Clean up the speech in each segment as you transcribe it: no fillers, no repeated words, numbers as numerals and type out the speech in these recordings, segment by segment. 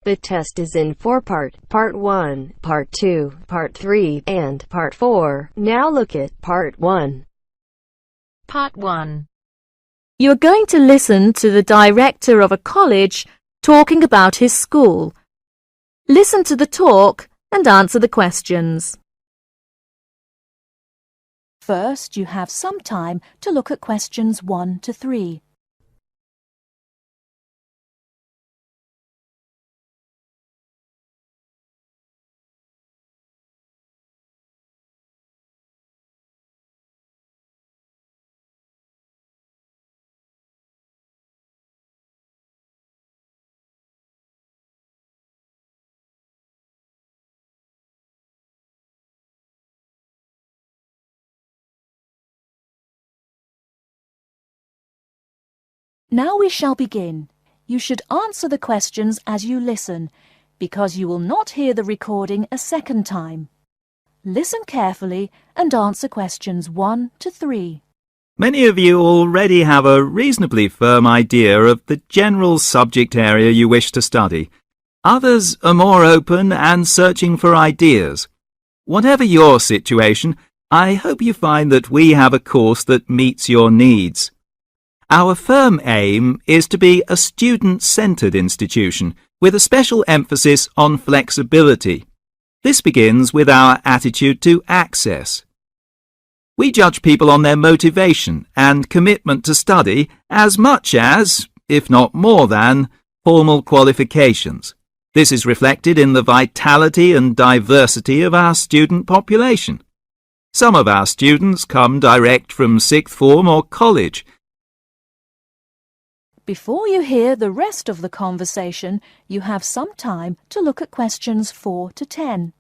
The test is in 4 parts: Part 1, Part 2, Part 3, and Part 4. Now look at Part 1. Part 1. You are going to listen to the director of a college talking about his school. Listen to the talk and answer the questions. First, you have some time to look at questions 1 to 3. Now we shall begin. You should answer the questions as you listen, because you will not hear the recording a second time. Listen carefully and answer questions 1 to 3. Many of you already have a reasonably firm idea of the general subject area you wish to study. Others are more open and searching for ideas. Whatever your situation, I hope you find that we have a course that meets your needs. Our firm aim is to be a student-centred institution with a special emphasis on flexibility. This begins with our attitude to access. We judge people on their motivation and commitment to study as much as, if not more than, formal qualifications. This is reflected in the vitality and diversity of our student population. Some of our students come direct from sixth form or college. Before you hear the rest of the conversation, you have some time to look at questions 4 to 10.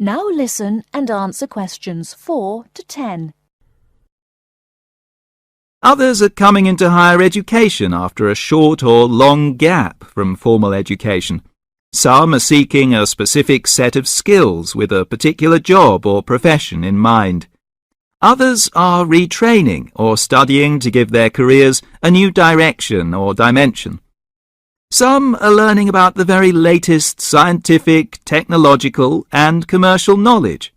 Now listen and answer questions 4 to 10. Others are coming into higher education after a short or long gap from formal education. Some are seeking a specific set of skills with a particular job or profession in mind. Others are retraining or studying to give their careers a new direction or dimension. Some are learning about the very latest scientific, technological and commercial knowledge.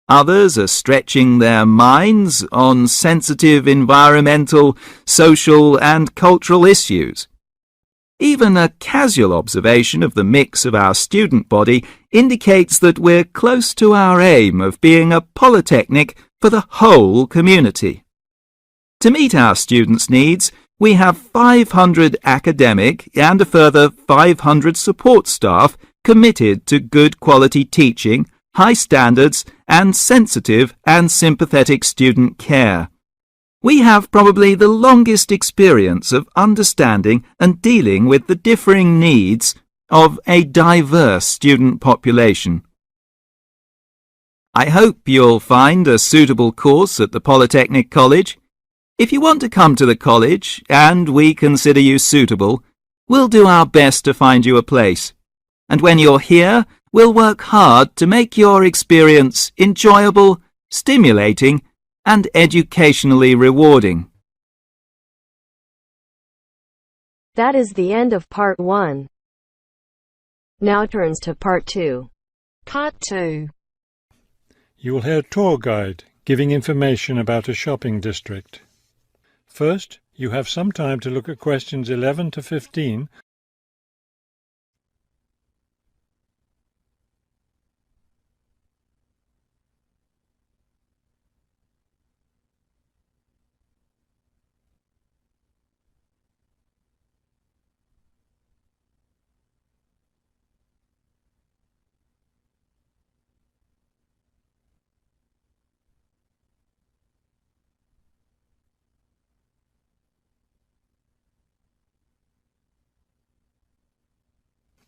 Others are stretching their minds on sensitive environmental, social and cultural issues. Even a casual observation of the mix of our student body indicates that we're close to our aim of being a polytechnic for the whole community. To meet our students' needs, we have 500 academic and a further 500 support staff committed to good quality teaching, high standards, and sensitive and sympathetic student care. We have probably the longest experience of understanding and dealing with the differing needs of a diverse student population. I hope you'll find a suitable course at the Polytechnic College. If you want to come to the college and we consider you suitable, we'll do our best to find you a place. And when you're here, we'll work hard to make your experience enjoyable, stimulating, and educationally rewarding. That is the end of Part 1. Now turns to Part 2. Part 2. You will hear a tour guide giving information about a shopping district. First, you have some time to look at questions 11 to 15.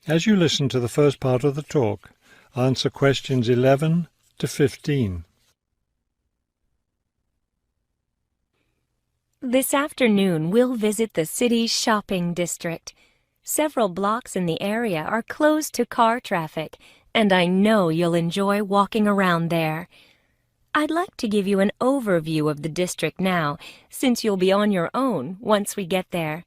As you listen to the first part of the talk, answer questions 11 to 15. This afternoon, we'll visit the city's shopping district. Several blocks in the area are closed to car traffic, and I know you'll enjoy walking around there. I'd like to give you an overview of the district now, since you'll be on your own once we get there.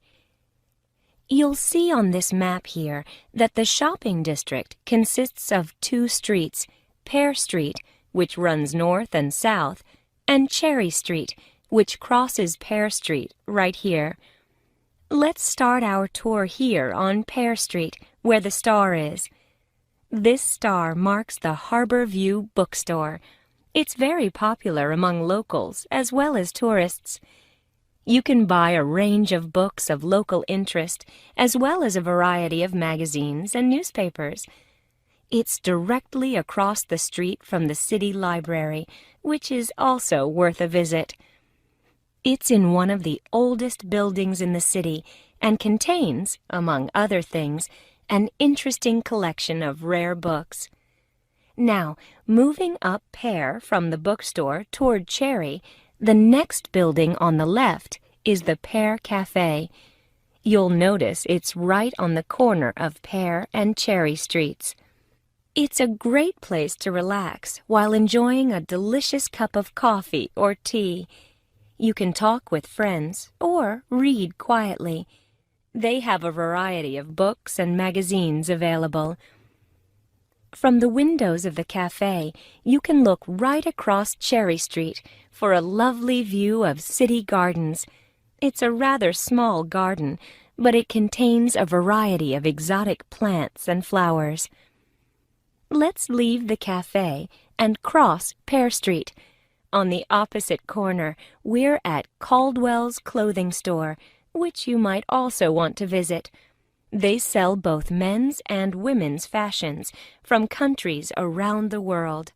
You'll see on this map here that the shopping district consists of two streets, Pear Street, which runs north and south, and Cherry Street, which crosses Pear Street right here. Let's start our tour here on Pear Street, where the star is. This star marks the Harbor View bookstore. It's very popular among locals as well as tourists. You can buy a range of books of local interest as well as a variety of magazines and newspapers. It's directly across the street from the city library, which is also worth a visit. It's in one of the oldest buildings in the city and contains, among other things, an interesting collection of rare books. Now, moving up Pear from the bookstore toward Cherry, the next building on the left is the Pear Cafe. You'll notice it's right on the corner of Pear and Cherry Streets. It's a great place to relax while enjoying a delicious cup of coffee or tea. You can talk with friends or read quietly. They have a variety of books and magazines available. From the windows of the cafe, you can look right across Cherry Street for a lovely view of city gardens. It's a rather small garden, but it contains a variety of exotic plants and flowers. Let's leave the cafe and cross Pear Street. On the opposite corner, we're at Caldwell's clothing store, which you might also want to visit. They sell both men's and women's fashions from countries around the world.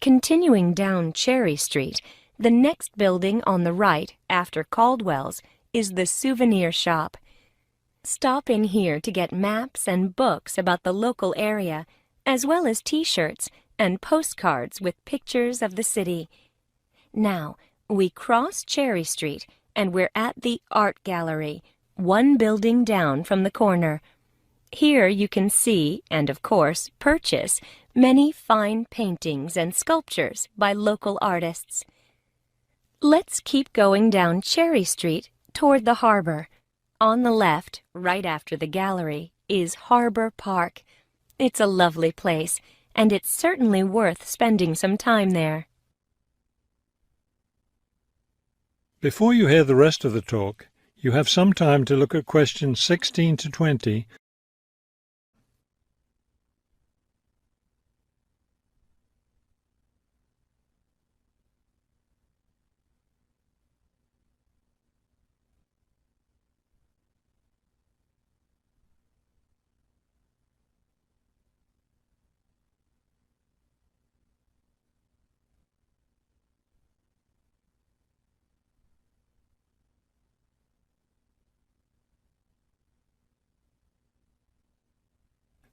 Continuing down Cherry Street, the next building on the right after Caldwell's is the souvenir shop. Stop in here to get maps and books about the local area, as well as t-shirts and postcards with pictures of the city. Now, we cross Cherry Street and we're at the Art Gallery, one building down from the corner. Here you can see and, of course, purchase many fine paintings and sculptures by local artists. Let's keep going down Cherry Street toward the harbor. On the left, right after the gallery, is Harbor Park. It's a lovely place, and it's certainly worth spending some time there. Before you hear the rest of the talk, you have some time to look at questions 16 to 20.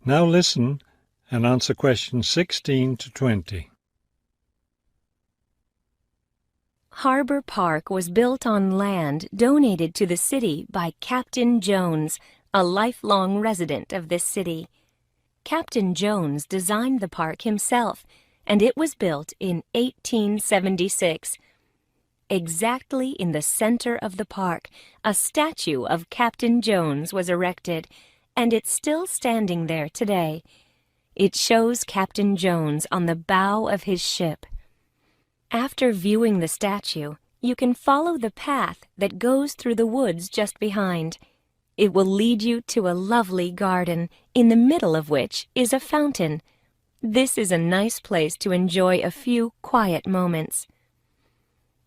Now listen and answer questions 16 to 20. Harbor Park was built on land donated to the city by Captain Jones, a lifelong resident of this city. Captain Jones designed the park himself, and it was built in 1876. Exactly in the center of the park, a statue of Captain Jones was erected, and it's still standing there today. It shows Captain Jones on the bow of his ship. After viewing the statue, you can follow the path that goes through the woods just behind. It will lead you to a lovely garden, in the middle of which is a fountain. This is a nice place to enjoy a few quiet moments.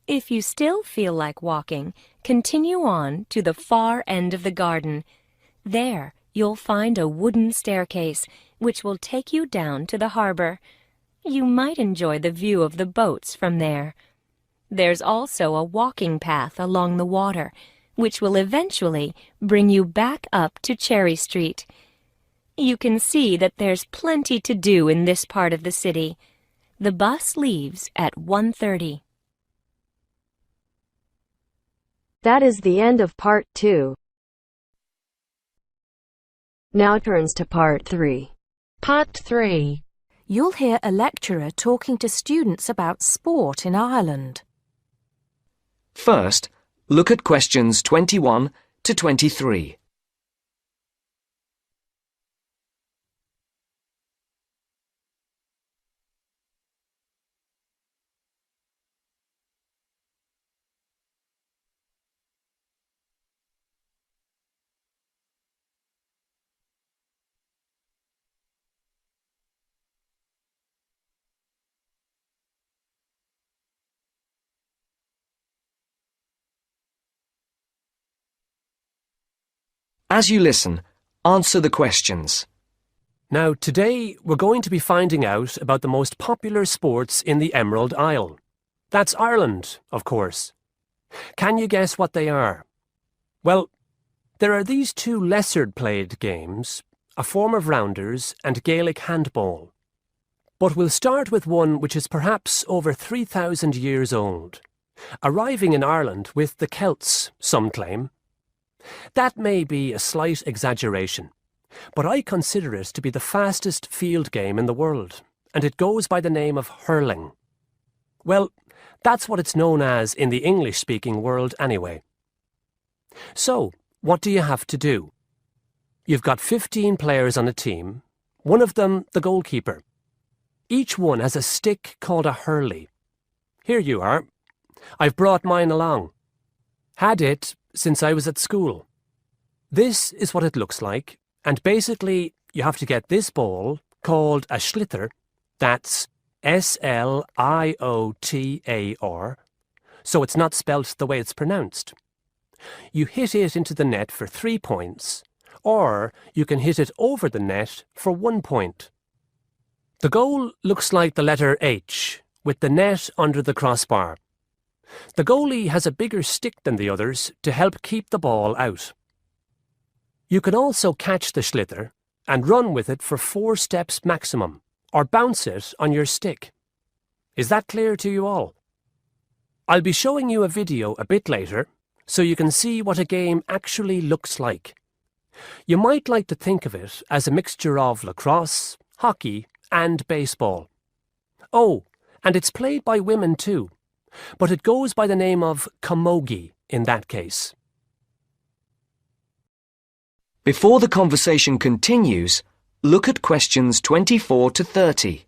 If you still feel like walking, continue on to the far end of the garden. There, you'll find a wooden staircase, which will take you down to the harbor. You might enjoy the view of the boats from there. There's also a walking path along the water, which will eventually bring you back up to Cherry Street. You can see that there's plenty to do in this part of the city. The bus leaves at 1:30. That is the end of part 2. Now turns to part 3. Part 3. You'll hear a lecturer talking to students about sport in Ireland. First, look at questions 21 to 23. As you listen, answer the questions. Now, today we're going to be finding out about the most popular sports in the Emerald Isle. That's Ireland, of course. Can you guess what they are? Well, there are these two lesser-played games, a form of rounders and Gaelic handball. But we'll start with one which is perhaps over 3,000 years old, arriving in Ireland with the Celts, some claim. That may be a slight exaggeration, but I consider it to be the fastest field game in the world, and it goes by the name of hurling. Well, that's what it's known as in the English-speaking world anyway. So, what do you have to do? You've got 15 players on a team, one of them the goalkeeper. Each one has a stick called a hurley. Here you are. I've brought mine along. Had it since I was at school. This is what it looks like, and basically you have to get this ball, called a sliotar, that's S-L-I-O-T-A-R, so it's not spelt the way it's pronounced. You hit it into the net for 3 points, or you can hit it over the net for 1 point. The goal looks like the letter H, with the net under the crossbar. The goalie has a bigger stick than the others to help keep the ball out. You can also catch the sliotar and run with it for 4 steps maximum, or bounce it on your stick. Is that clear to you all? I'll be showing you a video a bit later, so you can see what a game actually looks like. You might like to think of it as a mixture of lacrosse, hockey, and baseball. Oh, and it's played by women too, but it goes by the name of camogie in that case. Before the conversation continues, look at questions 24 to 30.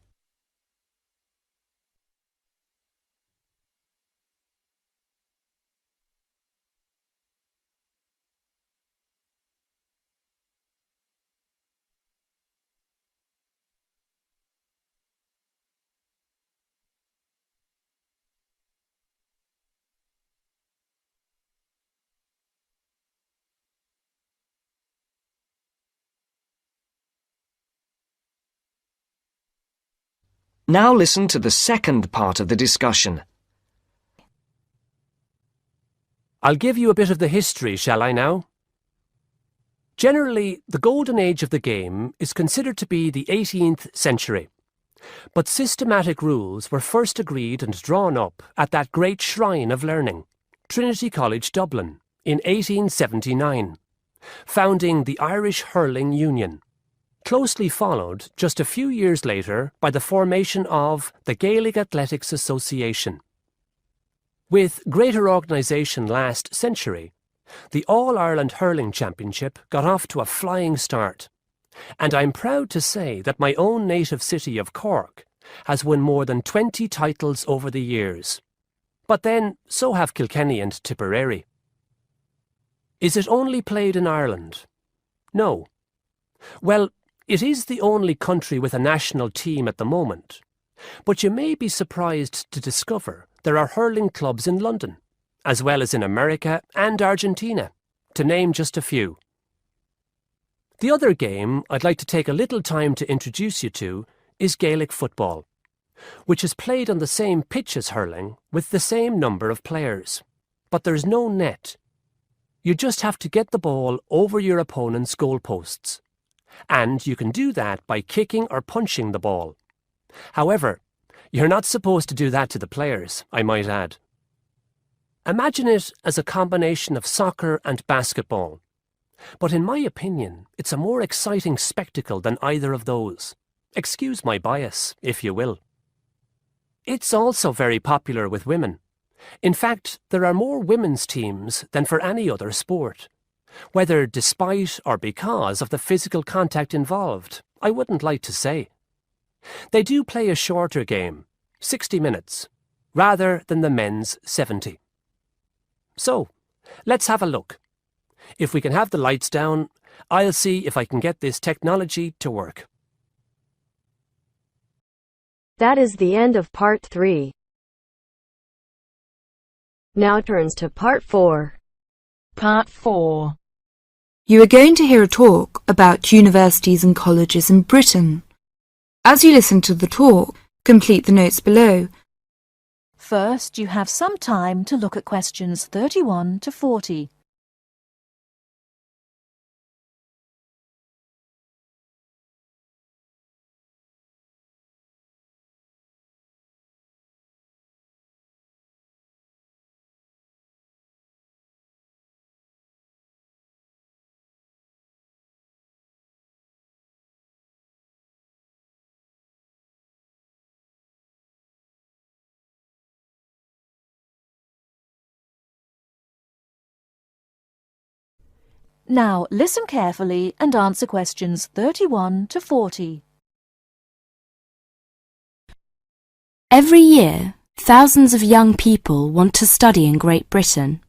Now listen to the second part of the discussion. I'll give you a bit of the history, shall I now? Generally, the golden age of the game is considered to be the 18th century. But systematic rules were first agreed and drawn up at that great shrine of learning, Trinity College Dublin, in 1879, founding the Irish Hurling Union. Closely followed just a few years later by the formation of the Gaelic Athletics Association. With greater organisation last century, the All-Ireland Hurling Championship got off to a flying start, and I'm proud to say that my own native city of Cork has won more than 20 titles over the years. But then, so have Kilkenny and Tipperary. Is it only played in Ireland? No. Well, it is the only country with a national team at the moment, but you may be surprised to discover there are hurling clubs in London, as well as in America and Argentina, to name just a few. The other game I'd like to take a little time to introduce you to is Gaelic football, which is played on the same pitch as hurling with the same number of players, but there's no net. You just have to get the ball over your opponent's goalposts. and you can do that by kicking or punching the ball. However, you're not supposed to do that to the players, I might add. Imagine it as a combination of soccer and basketball. But in my opinion, it's a more exciting spectacle than either of those. Excuse my bias, if you will. It's also very popular with women. In fact, there are more women's teams than for any other sport. Whether despite or because of the physical contact involved, I wouldn't like to say. They do play a shorter game, 60 minutes, rather than the men's 70. So, let's have a look. If we can have the lights down, I'll see if I can get this technology to work. That is the end of part 3. Now turns to part 4. Part 4. You are going to hear a talk about universities and colleges in Britain. As you listen to the talk, complete the notes below. First, you have some time to look at questions 31 to 40. Now, listen carefully and answer questions 31 to 40. Every year, thousands of young people want to study in Great Britain.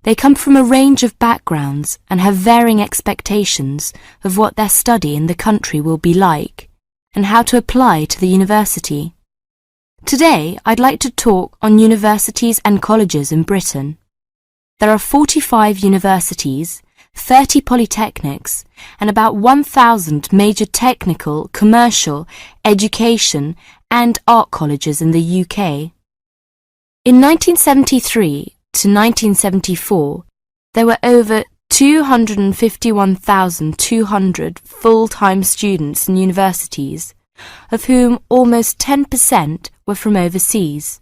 They come from a range of backgrounds and have varying expectations of what their study in the country will be like and how to apply to the university. Today, I'd like to talk on universities and colleges in Britain. There are 45 universities, 30 polytechnics, and about 1,000 major technical, commercial, education and art colleges in the UK. In 1973 to 1974, there were over 251,200 full-time students in universities, of whom almost 10% were from overseas.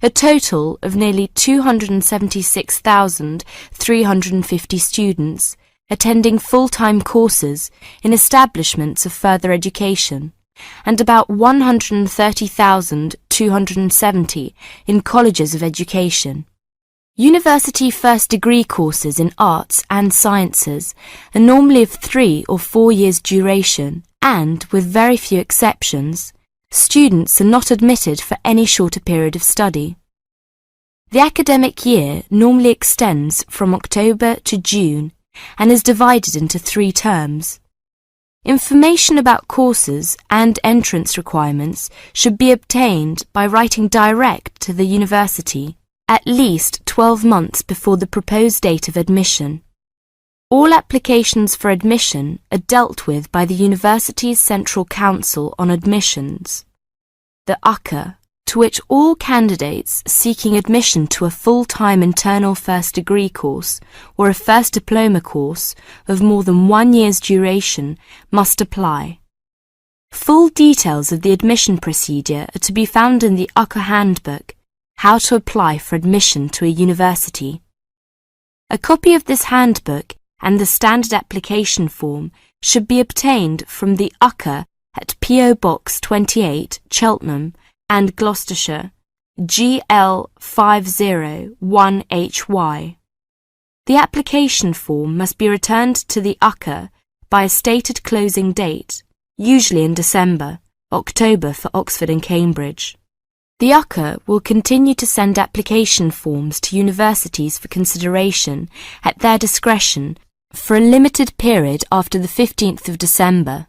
A total of nearly 276,350 students attending full-time courses in establishments of further education, and about 130,270 in colleges of education. University first degree courses in arts and sciences are normally of 3 or 4 years duration, and, with very few exceptions, students are not admitted for any shorter period of study. The academic year normally extends from October to June and is divided into 3 terms. Information about courses and entrance requirements should be obtained by writing direct to the university at least 12 months before the proposed date of admission. All applications for admission are dealt with by the University's Central Council on Admissions, the UCA, to which all candidates seeking admission to a full-time internal first degree course or a first diploma course of more than 1 year's duration must apply. Full details of the admission procedure are to be found in the UCA Handbook, How to Apply for Admission to a University. A copy of this handbook and the standard application form should be obtained from the UCA at P.O. Box 28, Cheltenham and Gloucestershire, GL 501HY. The application form must be returned to the UCA by a stated closing date, usually in December, October for Oxford and Cambridge. The UCA will continue to send application forms to universities for consideration at their discretion for a limited period after the 15th of December.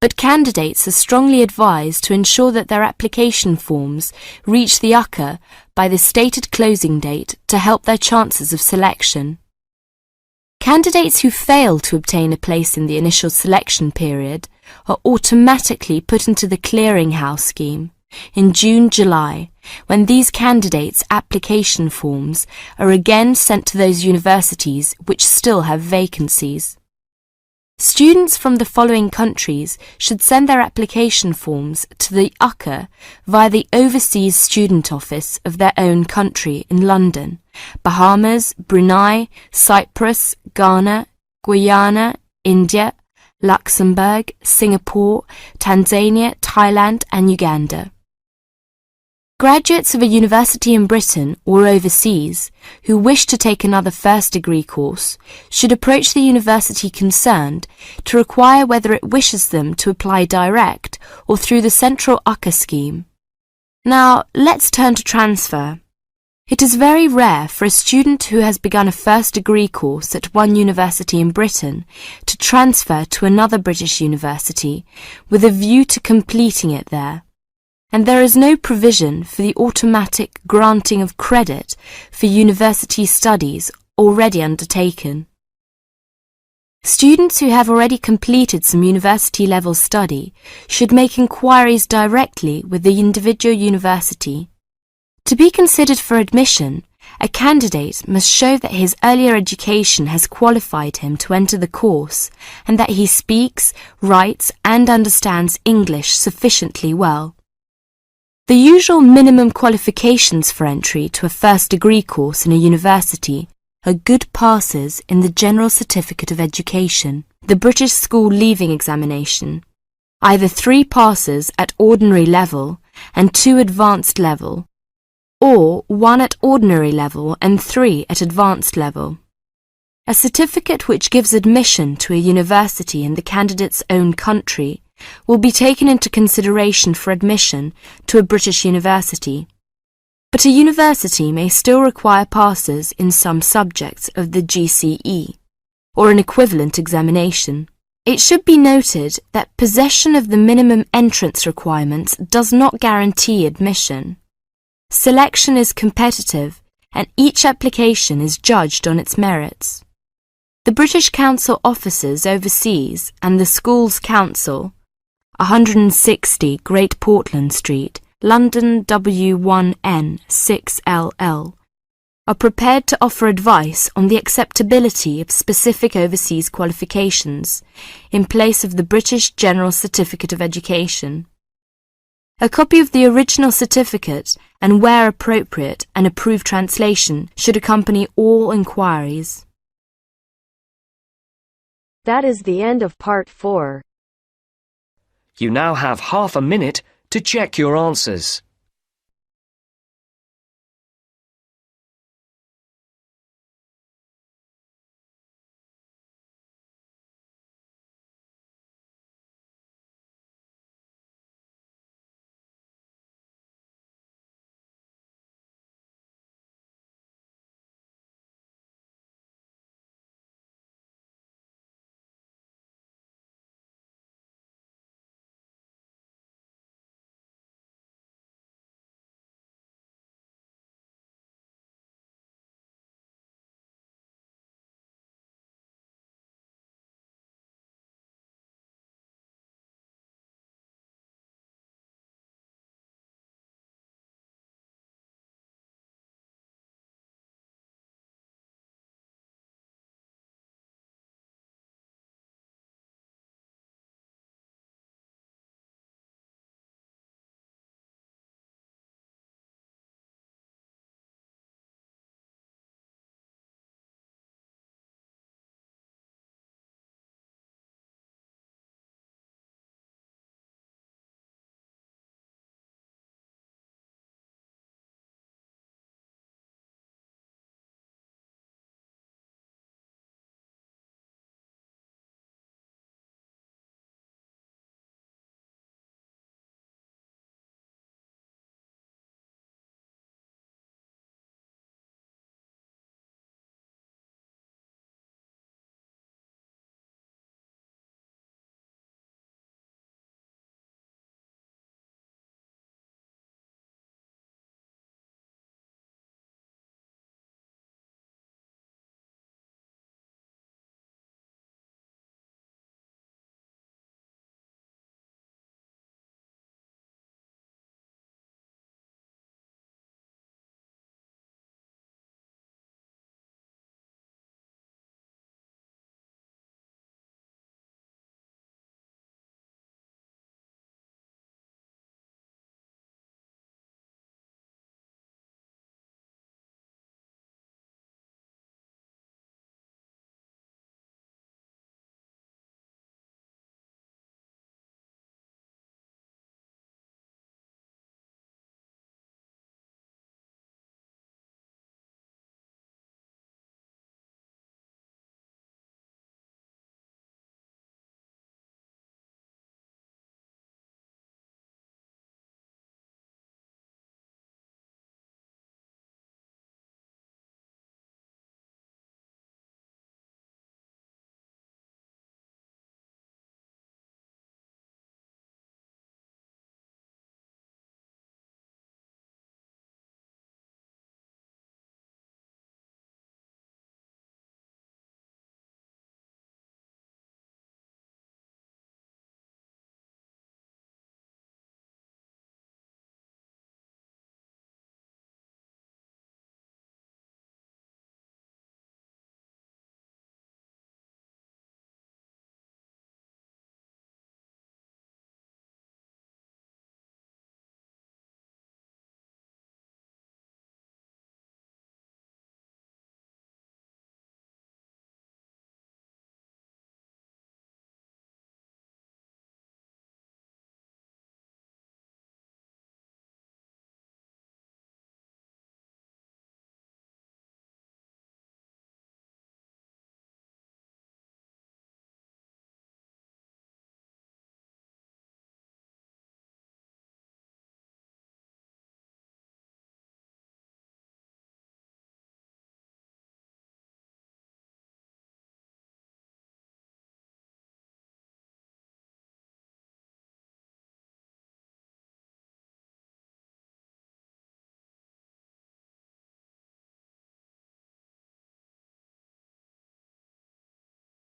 But candidates are strongly advised to ensure that their application forms reach the UCA by the stated closing date to help their chances of selection. Candidates who fail to obtain a place in the initial selection period are automatically put into the clearinghouse scheme in June-July, when these candidates' application forms are again sent to those universities which still have vacancies. Students from the following countries should send their application forms to the UCA via the Overseas Student Office of their own country in London: Bahamas, Brunei, Cyprus, Ghana, Guyana, India, Luxembourg, Singapore, Tanzania, Thailand and Uganda. Graduates of a university in Britain or overseas who wish to take another first-degree course should approach the university concerned to inquire whether it wishes them to apply direct or through the central UCA scheme. Now, let's turn to transfer. It is very rare for a student who has begun a first-degree course at one university in Britain to transfer to another British university with a view to completing it there, and there is no provision for the automatic granting of credit for university studies already undertaken. Students who have already completed some university-level study should make inquiries directly with the individual university. To be considered for admission, a candidate must show that his earlier education has qualified him to enter the course and that he speaks, writes and understands English sufficiently well. The usual minimum qualifications for entry to a first-degree course in a university are good passes in the General Certificate of Education, the British School Leaving Examination, either 3 passes at ordinary level and 2 advanced level, or 1 at ordinary level and 3 at advanced level. A certificate which gives admission to a university in the candidate's own country will be taken into consideration for admission to a British university, but a university may still require passes in some subjects of the GCE, or an equivalent examination. It should be noted that possession of the minimum entrance requirements does not guarantee admission. Selection is competitive, and each application is judged on its merits. The British Council offices overseas and the Schools Council, 160 Great Portland Street, London W1N 6LL, are prepared to offer advice on the acceptability of specific overseas qualifications in place of the British General Certificate of Education. A copy of the original certificate and, where appropriate, an approved translation should accompany all inquiries. That is the end of Part 4. You now have half a minute to check your answers.